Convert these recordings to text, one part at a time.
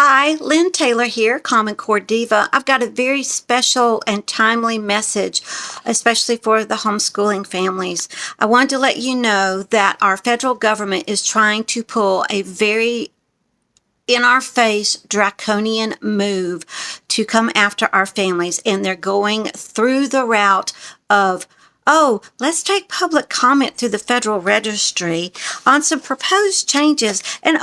Hi, Lynn Taylor here, Common Core Diva. I've got a very special and timely message, especially for the homeschooling families. I wanted to let you know that our federal government is trying to pull a very in-our-face draconian move to come after our families, and they're going through the route of let's take public comment through the Federal Registry on some proposed changes. And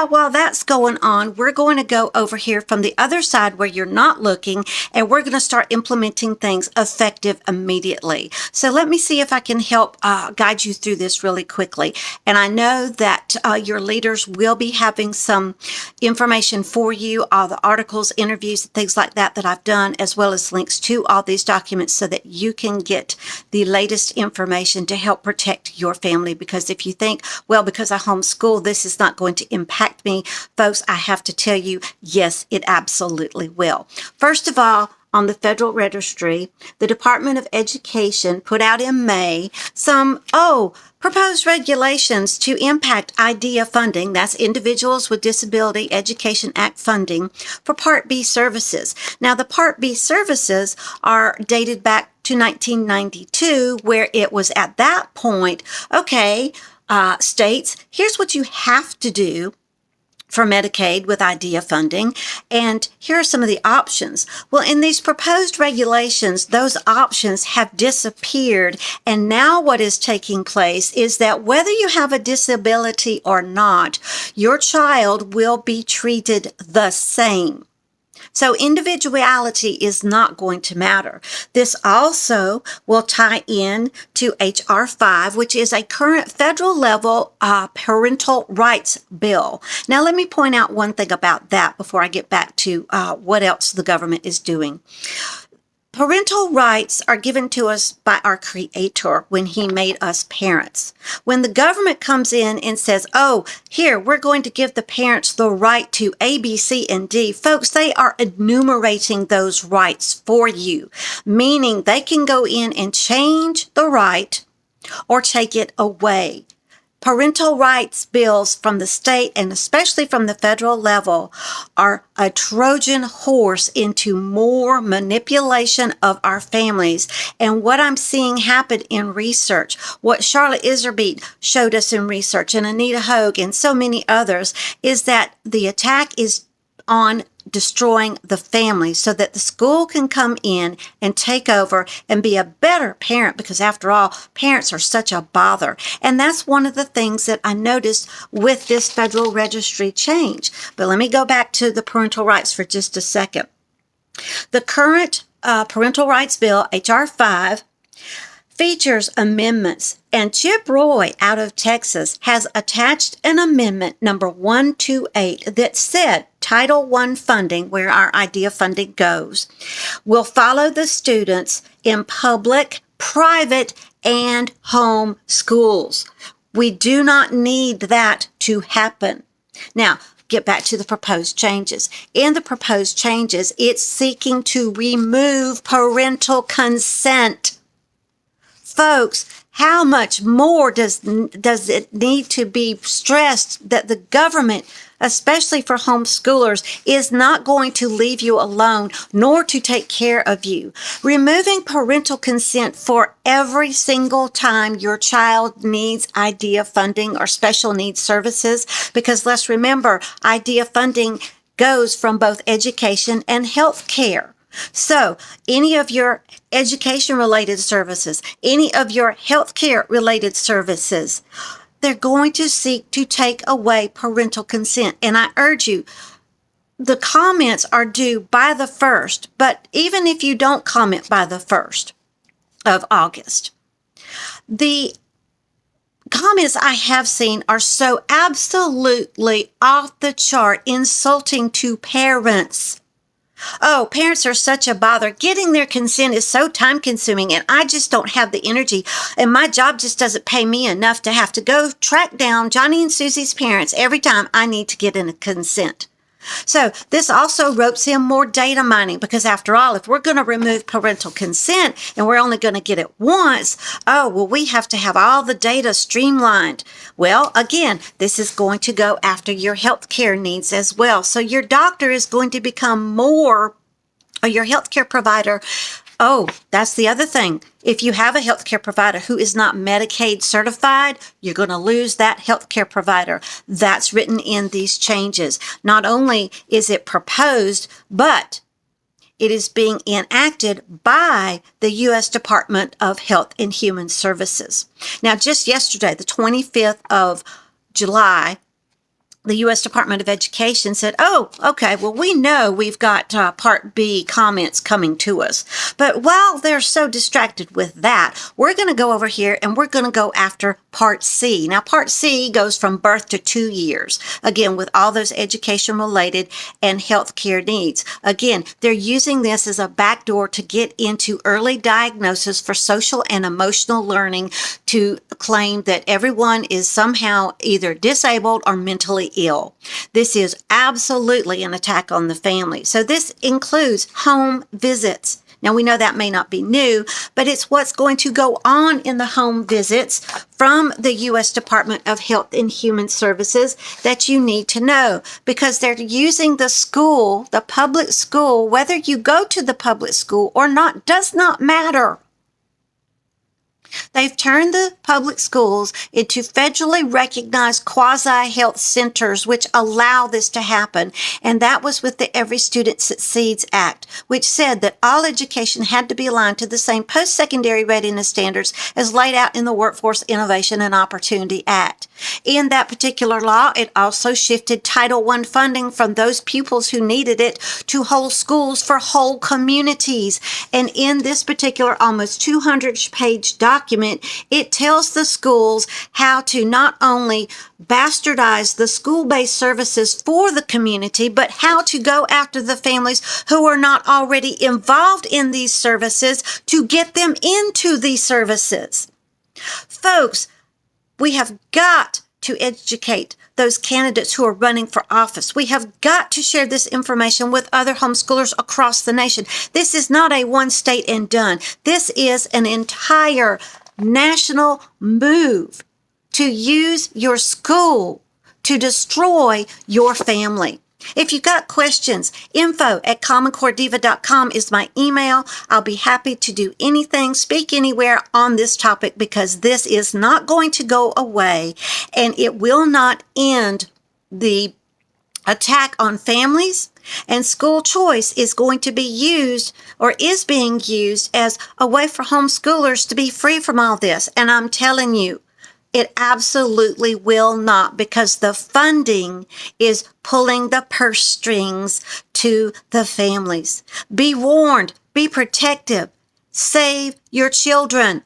while that's going on, we're going to go over here from the other side where you're not looking, and we're going to start implementing things effective immediately. So let me see if I can help guide you through this really quickly. And I know that your leaders will be having some information for you, all the articles, interviews, things like that I've done, as well as links to all these documents so that you can get the latest information to help protect your family. Because if you think, well, because I homeschool, this is not going to impact me, folks, I have to tell you, yes, it absolutely will. First of all, on the Federal Registry, the Department of Education put out in May some, proposed regulations to impact IDEA funding, that's Individuals with Disability Education Act funding, for Part B services. Now, the Part B services are dated back to 1992, where it was at that point, states, here's what you have to do for Medicaid with IDEA funding, and here are some of the options. Well, in these proposed regulations, those options have disappeared, and now what is taking place is that whether you have a disability or not, your child will be treated the same. So individuality is not going to matter. This also will tie in to H.R. 5, which is a current federal level parental rights bill. Now, let me point out one thing about that before I get back to what else the government is doing. Parental rights are given to us by our Creator when He made us parents. When the government comes in and says, here, we're going to give the parents the right to A, B, C, and D, folks, they are enumerating those rights for you, meaning they can go in and change the right or take it away. Parental rights bills from the state and especially from the federal level are a Trojan horse into more manipulation of our families. And what I'm seeing happen in research, what Charlotte Iserbeet showed us in research, and Anita Hogue and so many others, is that the attack is on destroying the family so that the school can come in and take over and be a better parent, because after all, parents are such a bother. And that's one of the things that I noticed with this Federal Registry change. But let me go back to the parental rights for just a second. The current parental rights bill, H.R. 5, features amendments, and Chip Roy out of Texas has attached an amendment number 128 that said Title I funding, where our IDEA funding goes, will follow the students in public, private, and home schools. We do not need that to happen. Now, get back to the proposed changes. In the proposed changes, it's seeking to remove parental consent. Folks, how much more does it need to be stressed that the government, especially for homeschoolers, is not going to leave you alone nor to take care of you? Removing parental consent for every single time your child needs IDEA funding or special needs services, because let's remember, IDEA funding goes from both education and health care. So any of your education-related services, any of your healthcare-related services, they're going to seek to take away parental consent. And I urge you, the comments are due by the 1st, but even if you don't comment by the 1st of August, the comments I have seen are so absolutely off the chart, insulting to parents. Parents are such a bother. Getting their consent is so time consuming, and I just don't have the energy, and my job just doesn't pay me enough to have to go track down Johnny and Susie's parents every time I need to get in a consent. So this also ropes in more data mining because after all, if we're going to remove parental consent and we're only going to get it once, oh, well, we have to have all the data streamlined. Well, again, this is going to go after your healthcare needs as well. So your doctor is going to become more, or your healthcare provider. Oh, that's the other thing. If you have a healthcare provider who is not Medicaid certified, you're going to lose that healthcare provider. That's written in these changes. Not only is it proposed, but it is being enacted by the U.S. Department of Health and Human Services. Now, just yesterday, the 25th of July, the U.S. Department of Education said, oh, okay, well, we know we've got Part B comments coming to us. But while they're so distracted with that, we're going to go over here and we're going to go after Part C. Now, Part C goes from birth to 2 years, again, with all those education-related and healthcare needs. Again, they're using this as a backdoor to get into early diagnosis for social and emotional learning to claim that everyone is somehow either disabled or mentally ill. This is absolutely an attack on the family. So this includes home visits. Now, we know that may not be new, but it's what's going to go on in the home visits from the U.S. Department of Health and Human Services that you need to know, because they're using the school, the public school, whether you go to the public school or not, does not matter. They've turned the public schools into federally recognized quasi-health centers, which allow this to happen. And that was with the Every Student Succeeds Act, which said that all education had to be aligned to the same post-secondary readiness standards as laid out in the Workforce Innovation and Opportunity Act. In that particular law, it also shifted Title I funding from those pupils who needed it to whole schools for whole communities. And in this particular almost 200-page document, it tells the schools how to not only bastardize the school-based services for the community, but how to go after the families who are not already involved in these services to get them into these services. Folks, we have got to educate those candidates who are running for office. We have got to share this information with other homeschoolers across the nation. This is not a one state and done. This is an entire national move to use your school to destroy your family. If you've got questions, info@commoncorediva.com is my email. I'll be happy to do anything, speak anywhere on this topic, because this is not going to go away and it will not end the attack on families. And school choice is going to be used, or is being used, as a way for homeschoolers to be free from all this. And I'm telling you, it absolutely will not, because the funding is pulling the purse strings to the families. Be warned, be protective, save your children.